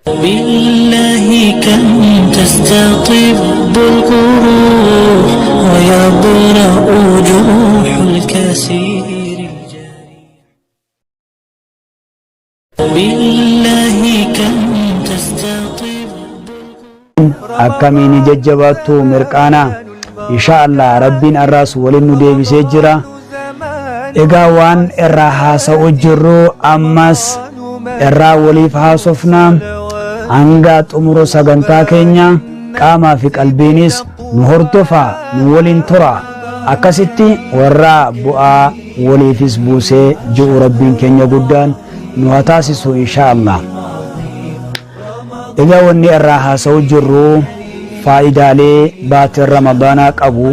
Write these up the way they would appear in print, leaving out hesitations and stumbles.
بالله كم تستطيب القروح ويبرأ جروح الكسير بالله كم تستطيب أكميني ججباتو مرقانا إن شاء الله ربين الراس ولنو دي بسجرة إغاوان إراها سأجرو أمس إرا وليف هاسفنا عنغات أمرو سغنتا كينيا قاما في قلبينيس نهردفا نولين ترى أكاسيتي ورا بؤا وليفيس بوسي جو ربين كينيا قدان نواتاسسو إن شاء الله إذا وني الراحة سوجرو فائدة لي باتر رمضانا قبو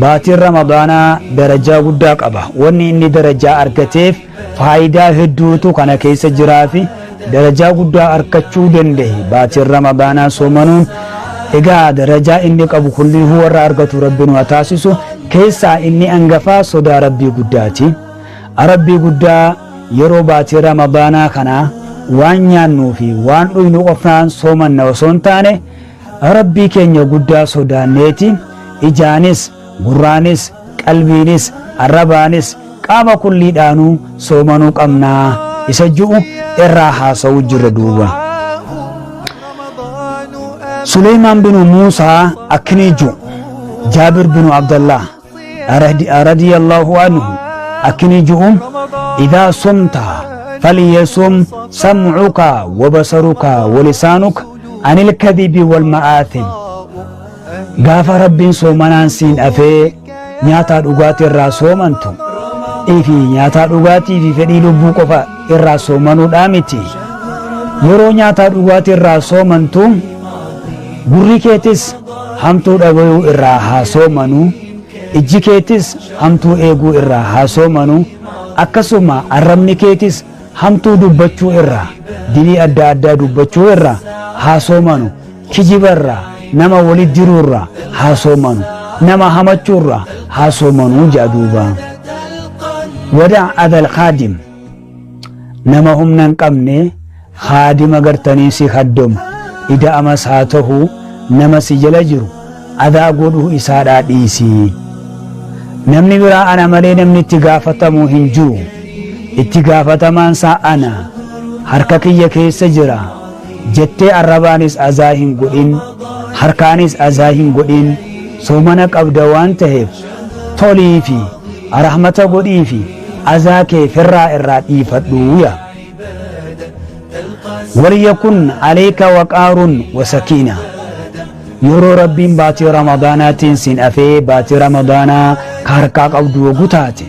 باتر رمضانا درجة قدا قبا وني إني درجة أركتيف فائدة هدوتو كان كيس جرافي درجة قدا أركتشو دنده باتر رمضانا سومنون إذا درجة إني قبو كل هو أركتو ربنا وتاسسو كيسا إني أنقفا صدا ربي قداتي ربي قدا يرو باتر رمضانا كنا waan nyaannuu fi waan dhuynu qofnaan soomanna osoo hin taane rabbii keenya guddaa sodaanneeti ijaanis gurraanis qalbiinis arrabaanis qaama kulliidhaanuu soomanuu qabnaa isa ji'u irraa haasa'uu jirra duuba. Suleymaan binu Muusaa akkini ji'u Jaabir binu Abdallah radiyallahu anhu akkini ji'u idaa sumtaa فليصم سمعك وبصرك ولسانك عن الكذب والمآثم غاف رب سومنان سين أفي نياتا دوغاتي الرا سومنتو إفي نياتا دوغاتي في فدي لبو قفا الرا سومنو دامتي يرو نياتا دوغاتي الرا سومنتو غري كيتس همتو دغيو الرا ها سومنو إجي كيتس همتو إيغو الرا ها سومنو أكسوما الرمني كيتس hamtuu dubbachuu irraa dilii adda addaa dubbachuu irraa haasoomanu kijibarraa nama walit jiruurraa haasoomanu nama hamachuurraa haasoomanu jaaduuba wada adal khaadim nama humnan qabne khaadima gartanii si haddom ida amas haa tahu nama si jala jiru adaa godhuu isaadhaa dhiisii namni biraa ana malee namni itti gaafatamuu hin jiru itti gaafatamaan ana harka kiyya keessa jira jettee arrabaanis azaa hin godhin harkaanis azaa hin godhin soomana qabda waan ta'eef tolii fi rahmata godhii fi azaa kee firraa irraa dhiifadhuuya waliyakun alayka waqaarun wasakiina yeroo rabbiin baatii ramadaanaatiin sin afee baatii ramadaanaa ka harkaa qabdu waguu taate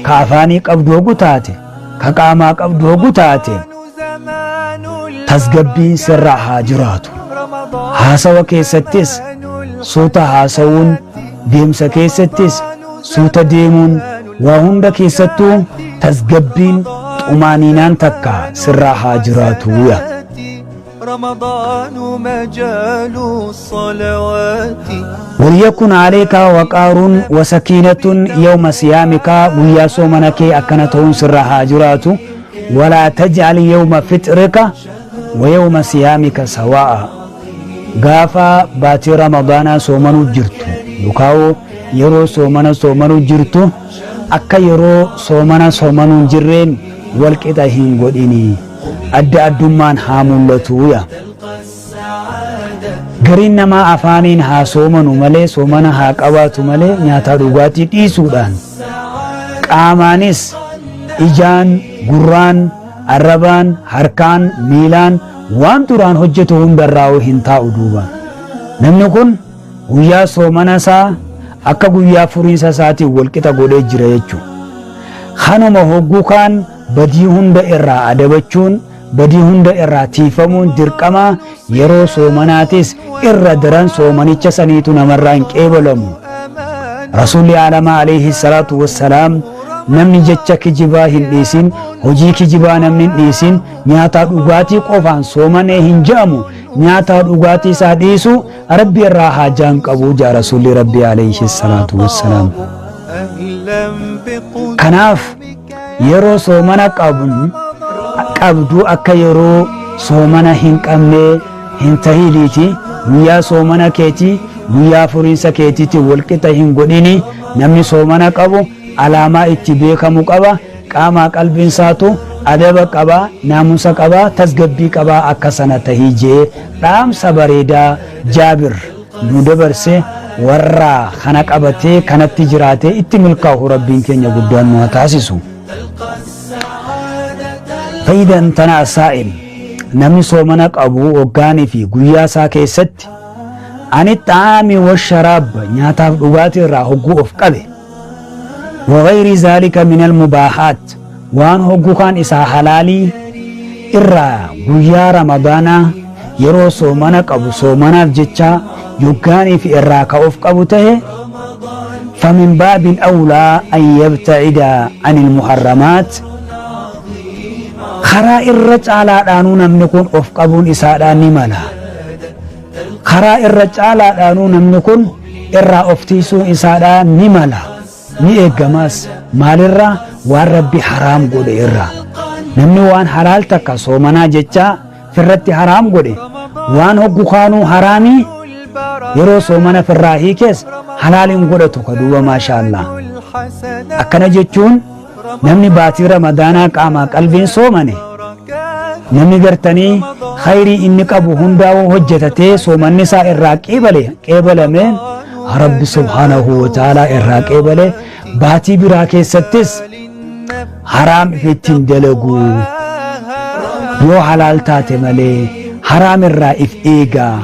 ka afaanii qabdu waguu taate ka qaamaa qabdu waguu taate tasgabbiin sirraa haa jiraatu haasawa keessattis suuta haasawuun deemsa keessattis suuta deemuun waa hunda keessattuu tasgabbiin xumaaniinaan takka sirraa haa jiraatuuya رمضان مجال الصلوات وليكن عليك وقار وسكينة يوم صيامك ويا صومنك أكنتهم سر هاجرات ولا تجعل يوم فطرك ويوم صيامك سواء غافا باتي رمضان صومنو جرت لكاو يرو صومنو جرت أكا يرو صومنو جرين والكتاهين قديني adda addummaan haa mul'atuuya gariin namaa afaaniin haa soomanu malee soomana haa qabaatu malee nyaataa dhugaatii dhiisuudhaan qaamaanis ijaan gurraan arrabaan harkaan miilaan waan duraan hojjetu hundarraa hin taa'u duuba namni kun guyyaa soomana isaa akka guyyaa furiinsa isaatiin walqixa godhee jira jechuudha kanuma hogguu kaan badii hunda irraa adabachuun badii hunda irraa tiifamuun dirqama yeroo soomanaatis irra daran soomanicha saniitu namarraa hin qeebalamu rasuulli aalamaa alayhi salaatu wassalaam namni jecha kijibaa hin dhiisin hojii kijibaa namni hin dhiisin nyaataa dhugaatii qofaan soomanee hin je'amu nyaataa dhugaatii isaa dhiisu rabbi irraa haajaan qabu jaa rasuulli rabbi alayhi salaatu wassalaam kanaaf yeroo soomana qabdu akka yeroo soomana hin qabne hin tahiliiti guyyaa soomana keeti guyyaa furiinsa keetitti walqixa hin godhini namni soomana qabu alaamaa itti beekamu qaba qaamaa qalbiinsaatu adaba qaba naamusa qaba tasgabbii qaba akka sana tahii jee dhaamsa bareedaa jaabir nu dabarse warra kana qabatee kanatti jiraatee itti milkaa'u rabbiin keenya guddaan nu taasisu. فإذا تنا سائل نمي صومنا قبو وقاني في قياسا كيست عن الطعام والشراب نياتاف دواتي راهقو افقبه وغير ذلك من المباحات وان هقو كان إسا حلالي إرى قيا رمضان يرو صومنا قبو صومنا فجتشا يقاني في إراك افقبو ته فمن باب الأولى أن يبتعد عن المحرمات karaa irra caalaadhaanuu namni kun of qabuun isaadhaan ni mala karaa irra caalaadhaanuu namni kun irraa of tiisuun isaadhaan ni mala ni eeggamaas maalirraa waan rabbi haraam godhe irraa namni waan halaal takka soomanaa jecha firratti haraam godhe waan hoggu kaanuu haraamii yeroo soomana firraa hiikees halaaliin godhatu ka duuba maashaallah akkana jechuun namni baatii ramadaanaa qaamaa qalbiin soomane namni gartanii khayrii inni qabu hundaa'uu hojjetatee soomanni isaa irraa qeebalame rabbi subhaanahu wa ta'aalaa irraa qeebale baatii biraa keessattis haraam ifittiin dalagu yoo halaal taate malee haraam irraa if eegaa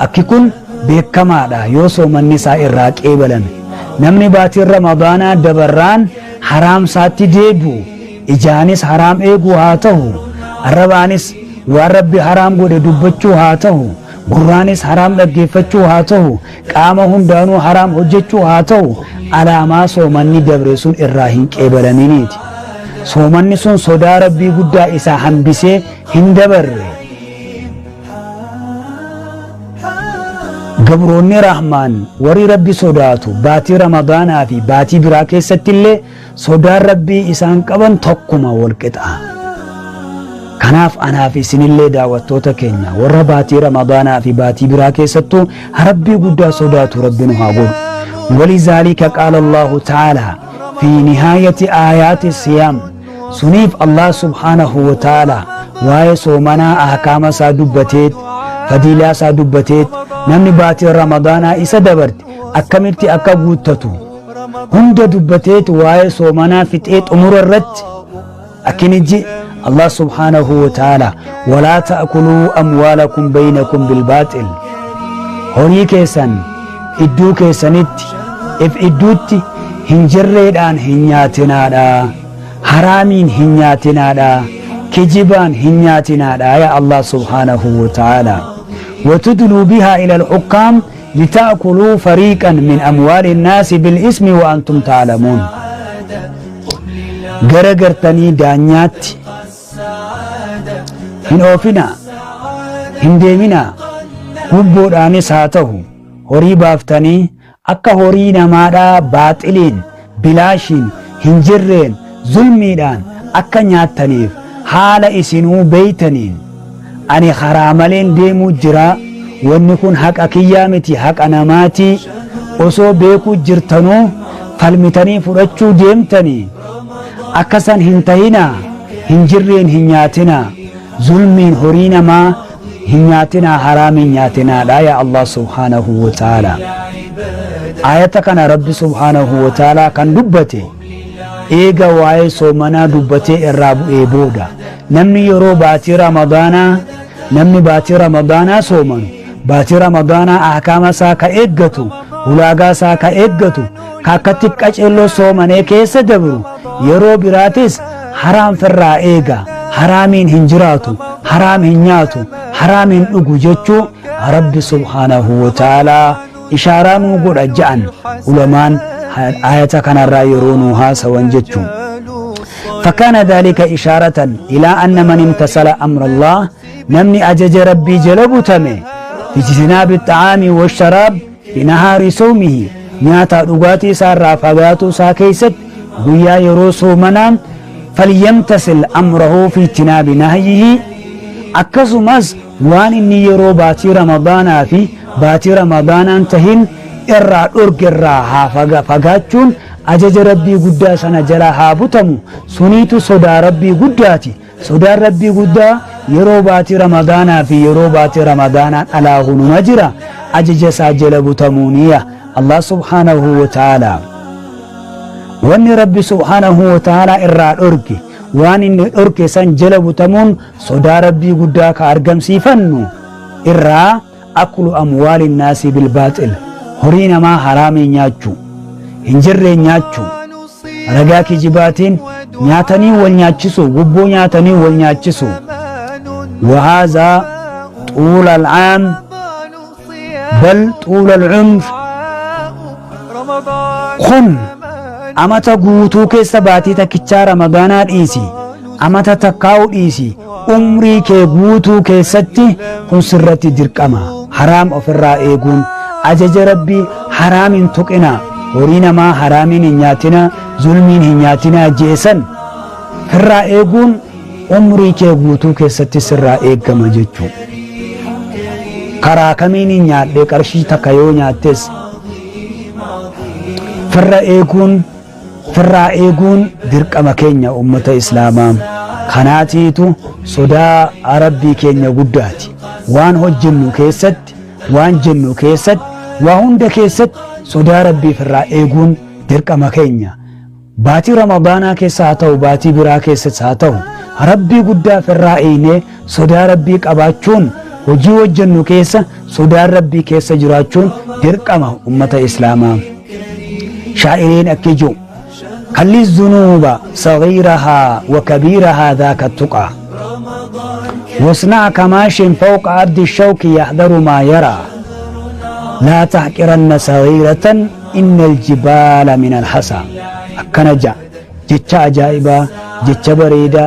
akki kun beekamaadha yoo soomanni isaa irraa qeebalame namni baatii ramadaanaa dabarraan haraam saatti deebi'u ijaanis haraam eeguu haa ta'u arrabaanis waan rabbi haraam godhe dubbachuu haa ta'u gurraanis haraam dhaggeeffachuu haa ta'u qaama hundaanuu haraam hojjechuu haa ta'u alaamaa soomanni dabre sun irraa hin qeebalaminiiti soomanni sun sodaa rabbii guddaa isaa hambisee hin dabarre gabroonni rahmaan warri rabbi sodaatu baatii ramadaanaa fi baatii biraa keessatti illee sodaan rabbii isaan qaban tokkuma walqixa kanaaf anaaf isinillee daawwattoota keenya warra baatii ramadaanaa fi baatii biraa keessattuu rabbii guddaa sodaatu rabbi nu haa godhu ولذلك قال الله تعالى في نهاية آيات الصيام سنيف الله سبحانه وتعالى واي صومنا أحكام سادبتت فديلا سادبتت namni baatii ramadaanaa isa dabarte akkamitti akka guuttatu hunda dubbateet waa'ee soomanaa fixee xumura irratti akkiniji Allah subhaanahu wa ta'ala walaa ta'kuluu amwaalakum baynakum bilbaaxil horii keessan idduu keessanitti if idduutti hin jirreedhaan hin nyaatinaadha haraamiin hin nyaatinaadha kijibaan hin nyaatinaadha ya Allah subhaanahu wa ta'ala وتدلوا بها إلى الحكام لتأكلوا فريقا من أموال الناس بالإسم وأنتم تعلمون غرغرتني دانيات هن أوفنا هن ديمنا هبود آنس هاته هوري بافتني أكا هوري نمادا باطلين بلاشين هنجرين ظلميدان أكا نياتنيف حال إسنو بيتنين ani haraamaleen deemuu jira wanni kun haqa kiyyaa miti haqa namaati osoo beekuu jirtanuu falmitanii fudhachuu deemtanii akkasan hin tahina hin jirreen hin nyaatina zulmiin horii namaa hin nyaatina haraamiin nyaatinaadha ya Allah subhaanahu wa ta'ala ayata kana rabbi subhaanahu wa ta'ala kan dubbate eega waa'ee soomanaa dubbatee irraa bu'ee booda namni yeroo baatii ramadaanaa namni baatii ramadaanaa soomanu baatii ramadaanaa ahkaama isaa ka eeggatu ulaagaa isaa ka eeggatu ka akkatti qaceelloo soomanee keessa dabru yeroo biraatis haraam firraa eega haraamiin hin jiraatu haraam hin nyaatu haraam hin dhugu jechuu rabbi subhaanahu wa ta'aalaa ishaaraa nuu godha ja'an ulamaan ayata kanarraa yeroo nuu haasawan jechuu فكان ذلك إشارة إلى أن من امتثل أمر الله نمني أجج ربي جلب تمي في اجتناب الطعام والشراب في نهار صومه نياتا رغاتي سار رافقاتو ساكيست ويا يروسو منام فليمتثل أمره في اجتناب نهيه akkasumas waan inni yeroo baatii ramadaanaa fi baatii ramadaanaan tahin irraa dhorgerraa haa fagaachuun ajaja rabbii guddaa sana jala haa butamu suniitu sodaa rabbii guddaati sodaan rabbii guddaa yeroo baatii ramadaanaa fi yeroo baatii ramadaanaan alaa hunuma jira ajaja isaa jala butamuuniya Allah subhanahu wa ta'ala wanni rabbi subhanahu wa ta'ala irraa dhorge waan inni dhorge san jala butamuun sodaa rabbii guddaa ka argamsiifannu irraa aklu amwaalin naasi bilbaaxil horii namaa haraamii nyaachuu hin jirre nyaachuu ragaa kijibaatiin nyaatanii wal nyaachisu gubboo nyaatanii wal nyaachisu وهذا طول العام بل طول العمر خن أمتا قوتو كيسا باتي تكيشا رمضانات إيسي أمتا تكاو إيسي عمري كي قوتو كيستي كن سرتي درقما حرام أفرا إيقون أجج ربي حرام تقنا ورينا ما حرامين هنياتنا ظلمين هنياتنا جيسن فرا إيقون عمري كي قوتو كيستي سرا إيقما جيچو كراكمين هنيات دي قرشي تكايو نياتس firraa eeguun dirqama keenya ummata islaamaa kanaatiitu sodaa rabbii keenya guddaati waan hojjennu keessatti waan jennu keessatti waa hunda keessatti sodaa rabbii firraa eeguun dirqama keenya baatii ramadaanaa keessa haa ta'u baatii biraa keessas haa ta'u rabbii guddaa firraa eeynee sodaa rabbii qabaachuun hojii hojjennu keessa sodaa rabbii keessa jiraachuun dirqama ummata islaamaa شاعرين أكيجو خلي الذنوب صغيرها وكبيرها ذاك التقى واصنع كماش فوق عبد الشوك يحذر ما يرى لا تحقرن صغيرة إن الجبال من الحصى أكنجا جتش عجائبا جتش بريدة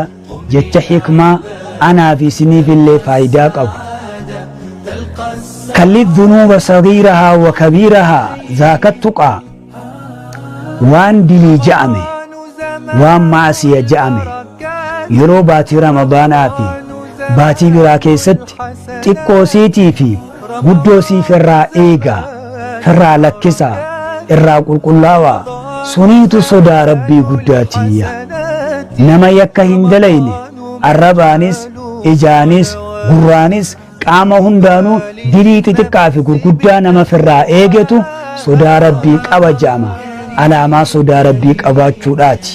جتش حكمة أنا في سنيف اللي فايداك أو خلي الذنوب صغيرها وكبيرها ذاك التقى وان دلي جامي وان معسية جامي يرو باتي رمضان في باتي براكي ست تقو سيتي في قدوسي فرا إيغا فرا لكسا إرا قلقلاوا سنيت صدا ربي قداتي نما يكا هندلين الربانس إجانس قرانس قام هندانو دلي تتقافي قرقدا نما فرا إيغتو صدا ربي قبا جاما alaamaa sodaa rabbii qabaachuudhaati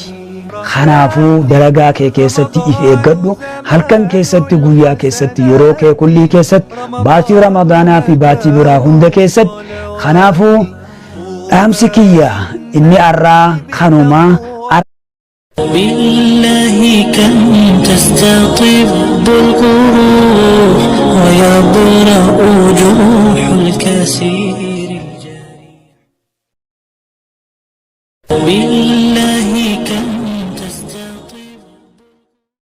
kanaafuu dalagaa kee keessatti if eeggadhu halkan keessatti guyyaa keessatti yeroo kee kullii keessatti baatii ramadaanaa fi baatii biraa hunda keessatti kanaafuu dhaamsi kiyya inni arraa kanumaa بالله كم تستطيب القروح ويبرأ جروح الكثير بالله